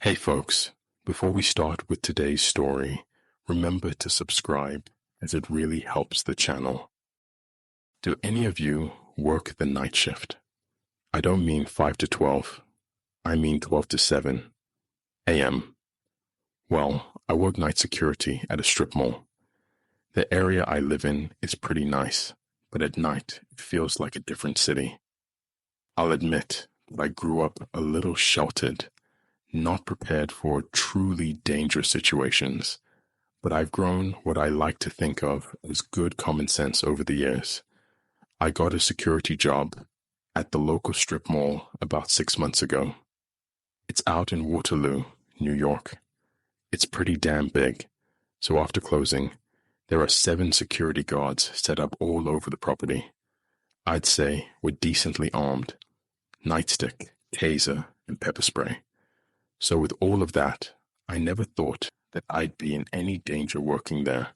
Hey folks, before we start with today's story, remember to subscribe as it really helps the channel. Do any of you work the night shift? I don't mean 5 to 12, I mean 12 to 7 a.m. Well, I work night security at a strip mall. The area I live in is pretty nice, but at night it feels like a different city. I'll admit that I grew up a little sheltered, not prepared for truly dangerous situations, but I've grown what I like to think of as good common sense over the years. I got a security job at the local strip mall about 6 months ago. It's out in Waterloo, New York. It's pretty damn big, so after closing, there are 7 security guards set up all over the property. I'd say we're decently armed. Nightstick, taser, and pepper spray. So with all of that, I never thought that I'd be in any danger working there.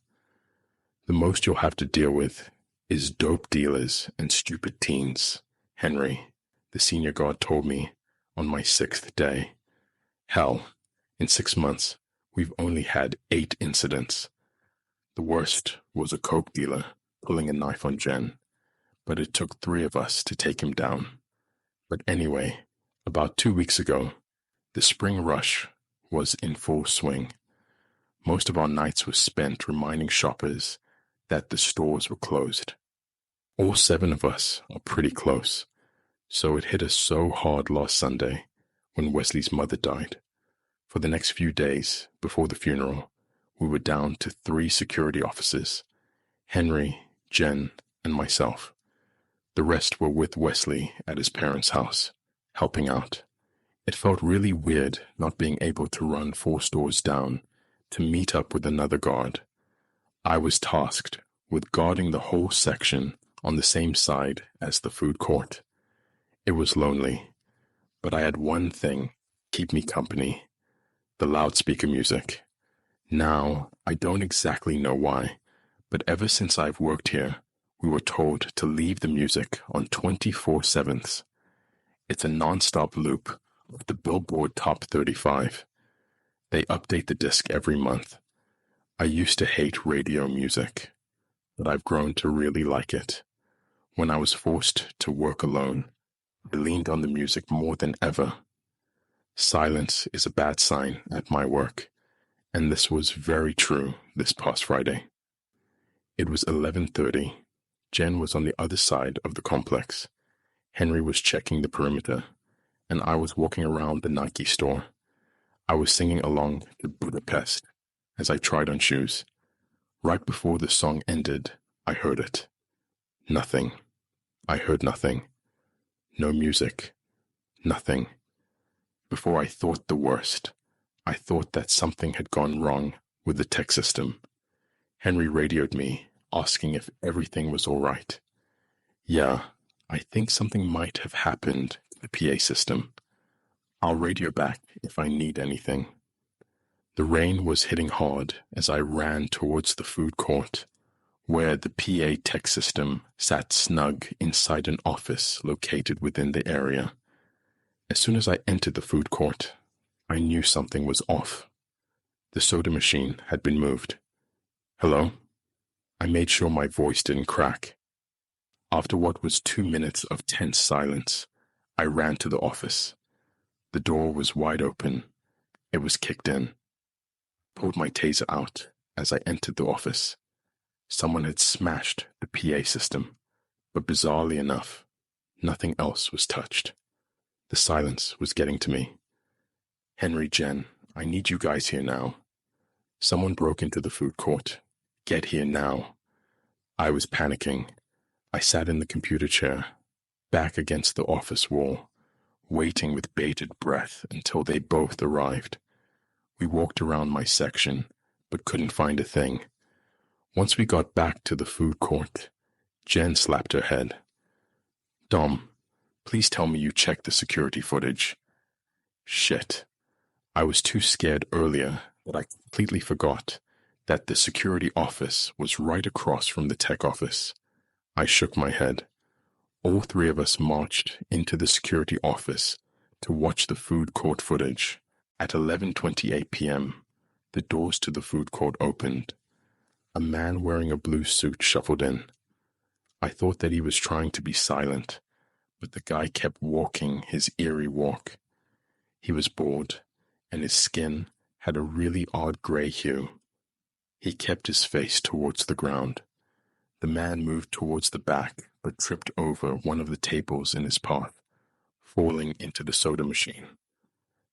The most you'll have to deal with is dope dealers and stupid teens, Henry, the senior guard told me on my 6th day. Hell, in 6 months, we've only had 8 incidents. The worst was a coke dealer pulling a knife on Jen, but it took 3 of us to take him down. But anyway, about 2 weeks ago, the spring rush was in full swing. Most of our nights were spent reminding shoppers that the stores were closed. All 7 of us are pretty close, so it hit us so hard last Sunday when Wesley's mother died. For the next few days before the funeral, we were down to 3 security officers, Henry, Jen, and myself. The rest were with Wesley at his parents' house, helping out. It felt really weird not being able to run 4 stores down to meet up with another guard. I was tasked with guarding the whole section on the same side as the food court. It was lonely, but I had one thing keep me company: the loudspeaker music. Now, I don't exactly know why, but ever since I've worked here, we were told to leave the music on 24/7. It's a non-stop loop of the Billboard Top 35. They update the disc every month. I used to hate radio music, but I've grown to really like it. When I was forced to work alone, I leaned on the music more than ever. Silence is a bad sign at my work, and this was very true this past Friday. It was 11:30. Jen was on the other side of the complex. Henry was checking the perimeter, and I was walking around the Nike store. I was singing along to Budapest as I tried on shoes. Right before the song ended, I heard it. Nothing. I heard nothing. No music. Nothing. Before I thought the worst, I thought that something had gone wrong with the tech system. Henry radioed me, asking if everything was all right. Yeah, I think something might have happened to the PA system. I'll radio back if I need anything. The rain was hitting hard as I ran towards the food court, where the PA tech system sat snug inside an office located within the area. As soon as I entered the food court, I knew something was off. The soda machine had been moved. Hello? I made sure my voice didn't crack. After what was 2 minutes of tense silence, I ran to the office. The door was wide open. It was kicked in. Pulled my taser out as I entered the office. Someone had smashed the PA system, but bizarrely enough, nothing else was touched. The silence was getting to me. Henry, Jen, I need you guys here now. Someone broke into the food court. Get here now. I was panicking. I sat in the computer chair, back against the office wall, waiting with bated breath until they both arrived. We walked around my section, but couldn't find a thing. Once we got back to the food court, Jen slapped her head. Dom, please tell me you checked the security footage. Shit. I was too scared earlier that I completely forgot that the security office was right across from the tech office. I shook my head. All 3 of us marched into the security office to watch the food court footage. At 11:28 p.m., the doors to the food court opened. A man wearing a blue suit shuffled in. I thought that he was trying to be silent, but the guy kept walking his eerie walk. He was bald, and his skin had a really odd gray hue. He kept his face towards the ground. The man moved towards the back, but tripped over one of the tables in his path, falling into the soda machine.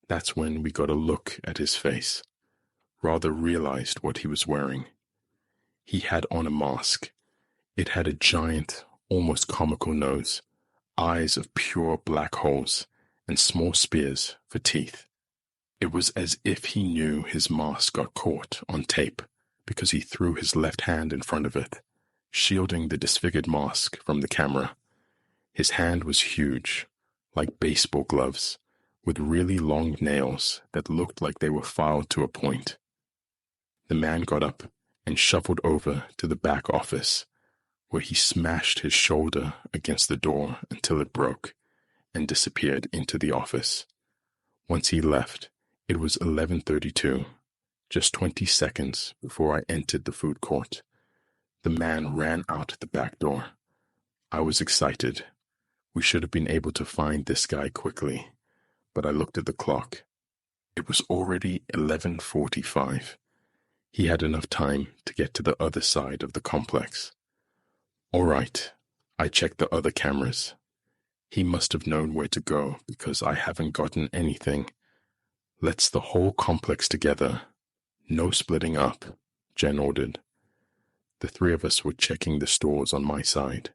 That's when we got a look at his face. Rather realized what he was wearing. He had on a mask. It had a giant, almost comical nose, eyes of pure black holes, and small spears for teeth. It was as if he knew his mask got caught on tape, because he threw his left hand in front of it, shielding the disfigured mask from the camera. His hand was huge, like baseball gloves, with really long nails that looked like they were filed to a point. The man got up and shuffled over to the back office, where he smashed his shoulder against the door until it broke and disappeared into the office. Once he left, it was 11:32, just 20 seconds before I entered the food court. The man ran out the back door. I was excited. We should have been able to find this guy quickly, but I looked at the clock. It was already 11:45. He had enough time to get to the other side of the complex. All right, I checked the other cameras. He must have known where to go because I haven't gotten anything. Let's the whole complex together. No splitting up, Jen ordered. The three of us were checking the stores on my side.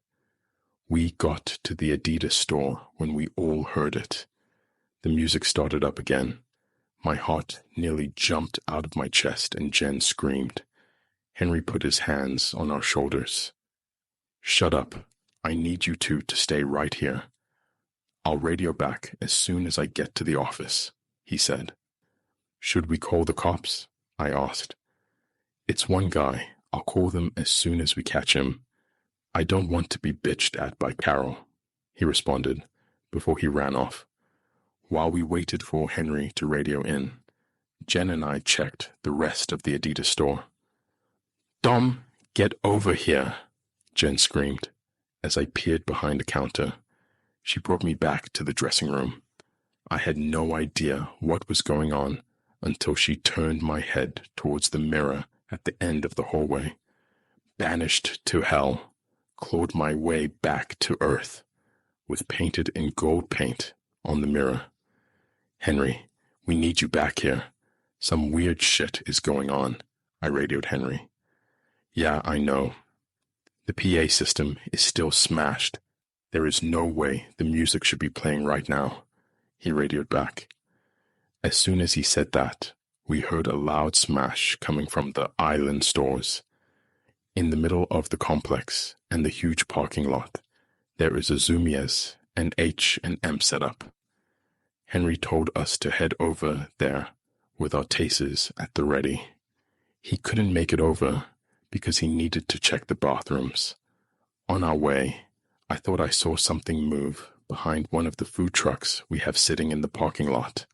We got to the Adidas store when we all heard it. The music started up again. My heart nearly jumped out of my chest and Jen screamed. Henry put his hands on our shoulders. Shut up. I need you two to stay right here. I'll radio back as soon as I get to the office, he said. Should we call the cops? I asked. It's one guy. I'll call them as soon as we catch him. I don't want to be bitched at by Carol, he responded before he ran off. While we waited for Henry to radio in, Jen and I checked the rest of the Adidas store. Dom, get over here, Jen screamed as I peered behind the counter. She brought me back to the dressing room. I had no idea what was going on until she turned my head towards the mirror at the end of the hallway. Banished to hell, clawed my way back to earth, was painted in gold paint on the mirror. Henry, we need you back here. Some weird shit is going on, I radioed Henry. Yeah, I know. The PA system is still smashed. There is no way the music should be playing right now, he radioed back. As soon as he said that, we heard a loud smash coming from the island stores. In the middle of the complex and the huge parking lot, there is a Zumiez and H&M setup. Henry told us to head over there with our tasers at the ready. He couldn't make it over because he needed to check the bathrooms. On our way, I thought I saw something move behind one of the food trucks we have sitting in the parking lot.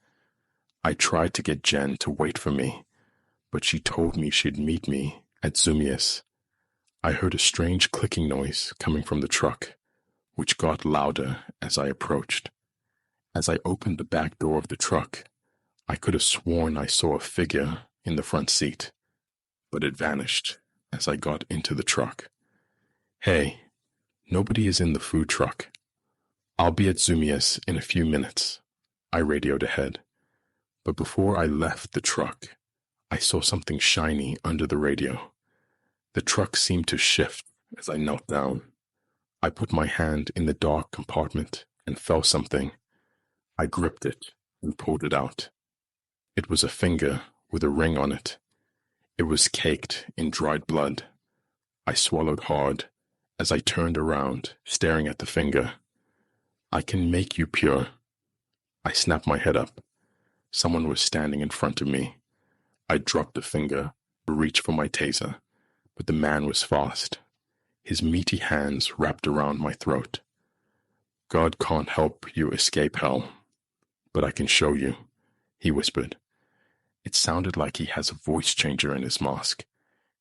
I tried to get Jen to wait for me, but she told me she'd meet me at Zumiez. I heard a strange clicking noise coming from the truck, which got louder as I approached. As I opened the back door of the truck, I could have sworn I saw a figure in the front seat, but it vanished as I got into the truck. Hey, nobody is in the food truck. I'll be at Zumiez in a few minutes, I radioed ahead. But before I left the truck, I saw something shiny under the radio. The truck seemed to shift as I knelt down. I put my hand in the dark compartment and felt something. I gripped it and pulled it out. It was a finger with a ring on it. It was caked in dried blood. I swallowed hard as I turned around, staring at the finger. I can make you pure. I snapped my head up. Someone was standing in front of me. I dropped the finger to reach for my taser, but the man was fast. His meaty hands wrapped around my throat. God can't help you escape hell, but I can show you, he whispered It sounded like he has a voice changer in his mask.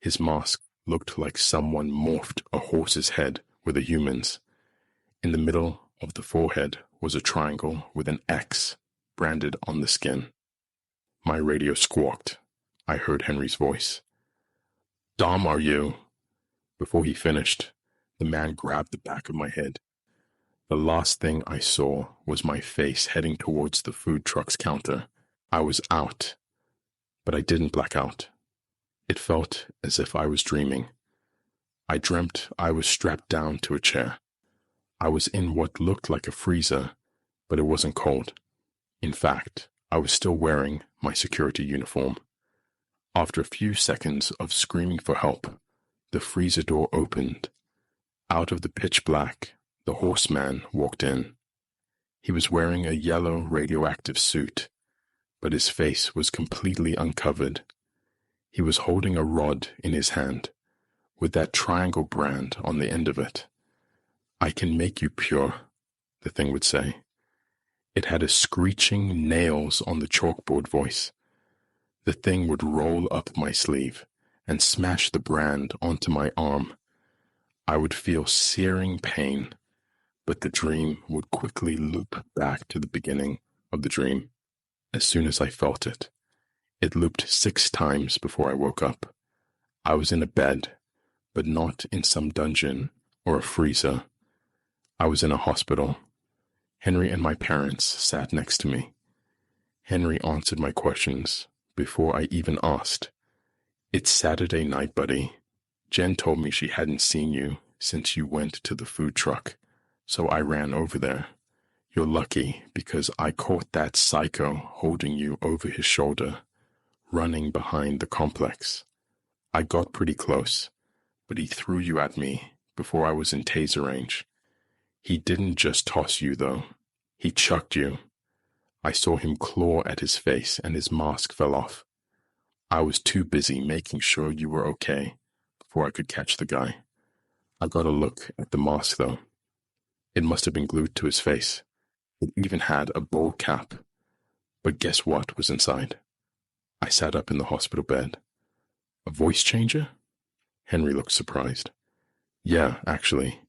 His mask looked like someone morphed a horse's head with a human's. In the middle of the forehead was a triangle with an X branded on the skin. My radio squawked. I heard Henry's voice. "Dom, are you?" Before he finished, the man grabbed the back of my head. The last thing I saw was my face heading towards the food truck's counter. I was out, but I didn't black out. It felt as if I was dreaming. I dreamt I was strapped down to a chair. I was in what looked like a freezer, but it wasn't cold. In fact, I was still wearing my security uniform. After a few seconds of screaming for help, the freezer door opened. Out of the pitch black, the horseman walked in. He was wearing a yellow radioactive suit, but his face was completely uncovered. He was holding a rod in his hand, with that triangle brand on the end of it. "I can make you pure," the thing would say. It had a screeching nails on the chalkboard voice. The thing would roll up my sleeve and smash the brand onto my arm. I would feel searing pain, but the dream would quickly loop back to the beginning of the dream. As soon as I felt it, it looped 6 times before I woke up. I was in a bed, but not in some dungeon or a freezer. I was in a hospital. Henry and my parents sat next to me. Henry answered my questions before I even asked. "It's Saturday night, buddy. Jen told me she hadn't seen you since you went to the food truck, so I ran over there. You're lucky because I caught that psycho holding you over his shoulder, running behind the complex. I got pretty close, but he threw you at me before I was in taser range. He didn't just toss you, though. He chucked you. I saw him claw at his face and his mask fell off. I was too busy making sure you were okay before I could catch the guy. I got a look at the mask, though. It must have been glued to his face. It even had a bowl cap. But guess what was inside? I sat up in the hospital bed. A voice changer? Henry looked surprised. Yeah, actually,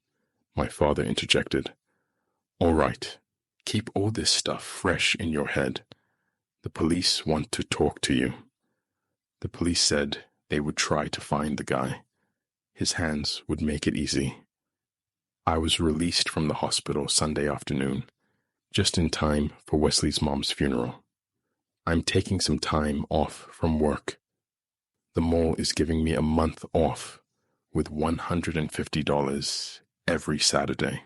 my father interjected. All right, keep all this stuff fresh in your head. The police want to talk to you. The police said they would try to find the guy. His hands would make it easy. I was released from the hospital Sunday afternoon, just in time for Wesley's mom's funeral. I'm taking some time off from work. The mall is giving me a month off with $150 every Saturday.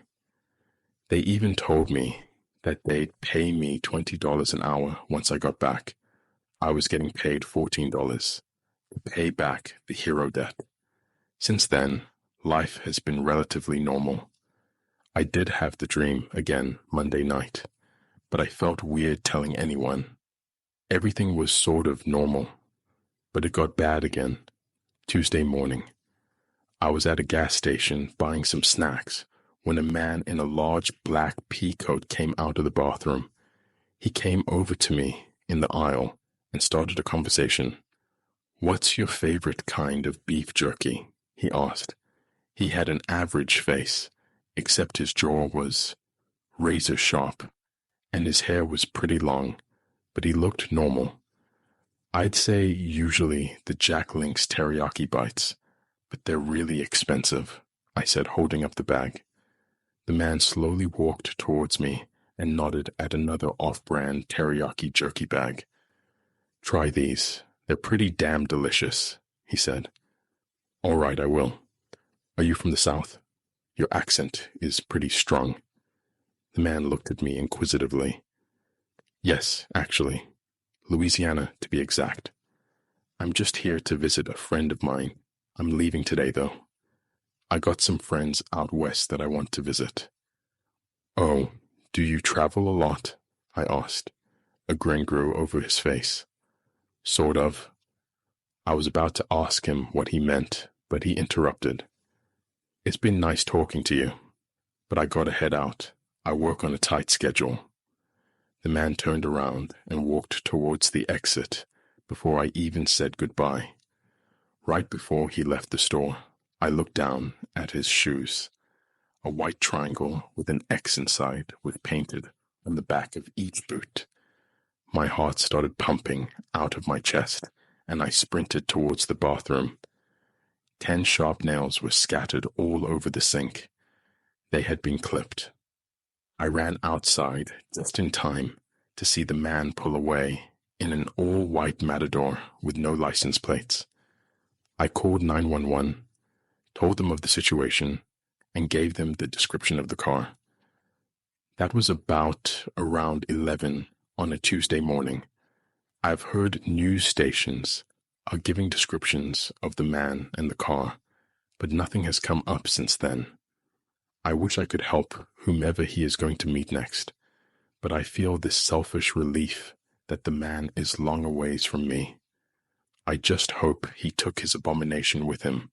They even told me that they'd pay me $20 an hour once I got back. I was getting paid $14 to pay back the hero debt. Since then, life has been relatively normal. I did have the dream again Monday night, but I felt weird telling anyone. Everything was sort of normal, but it got bad again Tuesday morning. I was at a gas station buying some snacks when a man in a large black pea coat came out of the bathroom. He came over to me in the aisle and started a conversation. "What's your favorite kind of beef jerky?" he asked. He had an average face, except his jaw was razor sharp, and his hair was pretty long, but he looked normal. I'd say usually the Jack Link's teriyaki bites, but they're really expensive, I said, holding up the bag. The man slowly walked towards me and nodded at another off-brand teriyaki jerky bag. "Try these. They're pretty damn delicious," he said. "All right, I will. Are you from the South? Your accent is pretty strong." The man looked at me inquisitively. "Yes, actually. Louisiana, to be exact. I'm just here to visit a friend of mine. I'm leaving today, though. I got some friends out west that I want to visit." "Oh, do you travel a lot?" I asked. A grin grew over his face. "Sort of." I was about to ask him what he meant, but he interrupted. "It's been nice talking to you, but I gotta head out. I work on a tight schedule." The man turned around and walked towards the exit before I even said goodbye. Right before he left the store, I looked down at his shoes. A white triangle with an X inside was painted on the back of each boot. My heart started pumping out of my chest, and I sprinted towards the bathroom. 10 sharp nails were scattered all over the sink. They had been clipped. I ran outside just in time to see the man pull away in an all-white Matador with no license plates. I called 911, told them of the situation, and gave them the description of the car. That was about around 11 on a Tuesday morning. I've heard news stations are giving descriptions of the man and the car, but nothing has come up since then. I wish I could help whomever he is going to meet next, but I feel this selfish relief that the man is long a ways from me. I just hope he took his abomination with him